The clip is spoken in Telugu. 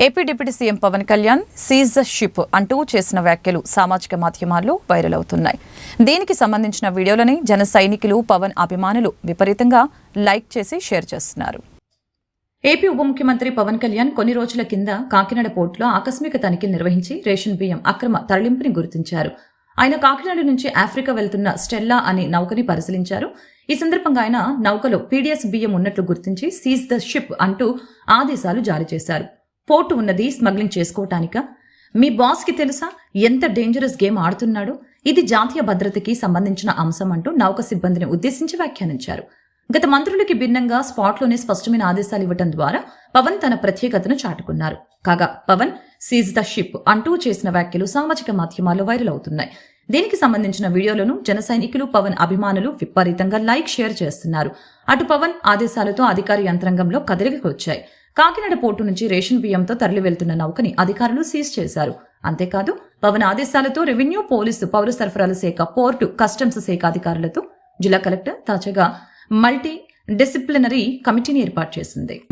AP deputy CM Pawan Kalyan seize the ship అంటూ చేసిన వ్యాఖ్యలు సామాజిక మాధ్యమాల్లో వైరల్ అవుతున్నాయి. దీనికి సంబంధించిన వీడియోలని జన సైనికులు, పవన్ అభిమానులు విపరీతంగా లైక్ చేసి షేర్ చేస్తున్నారు. ఏపీ ఉప ముఖ్యమంత్రి పవన్ కళ్యాణ్ కొన్ని రోజుల కింద కాకినాడ పోర్టులో ఆకస్మిక తనిఖీలు నిర్వహించి రేషన్ బియ్యం అక్రమ తరలింపుని గుర్తించారు. ఆయన కాకినాడ నుంచి ఆఫ్రికా వెళ్తున్న స్టెల్లా అనే నౌకని పరిశీలించారు. ఈ సందర్భంగా ఆయన నౌకలో పీడీఎస్ బియ్యం ఉన్నట్లు గుర్తించి సీజ్ ద షిప్ అంటూ ఆదేశాలు జారీ చేశారు. పోర్టు ఉన్నది స్మగ్లింగ్ చేసుకోవటానిక? మీ బాస్ కి తెలుసా ఎంత డేంజరస్ గేమ్ ఆడుతున్నాడో? ఇది జాతీయ భద్రతకి సంబంధించిన అంశం అంటూ నౌక సిబ్బందిని ఉద్దేశించి వ్యాఖ్యానించారు. గత మంత్రులకి భిన్నంగా స్పాట్లోనే స్పష్టమైన ఆదేశాలు ఇవ్వడం ద్వారా పవన్ తన ప్రత్యేకతను చాటుకున్నారు. కాగా పవన్ సీజ్ ద షిప్ అంటూ చేసిన వ్యాఖ్యలు సామాజిక మాధ్యమాల్లో వైరల్ అవుతున్నాయి. దీనికి సంబంధించిన వీడియోలను జన సైనికులు, పవన్ అభిమానులు విపరీతంగా లైక్, షేర్ చేస్తున్నారు. అటు పవన్ ఆదేశాలతో అధికార యంత్రాంగంలో కదలికలు వచ్చాయి. కాకినాడ పోర్టు నుంచి రేషన్ బియ్యంతో తరలి వెళ్తున్న నౌకని అధికారులు సీజ్ చేశారు. అంతేకాదు పవన్ ఆదేశాలతో రెవెన్యూ, పోలీసు, పౌర సరఫరాల శాఖ, పోర్టు, కస్టమ్స్ శాఖ అధికారులతో జిల్లా కలెక్టర్ తాజాగా మల్టీ డిసిప్లినరీ కమిటీని ఏర్పాటు చేసింది.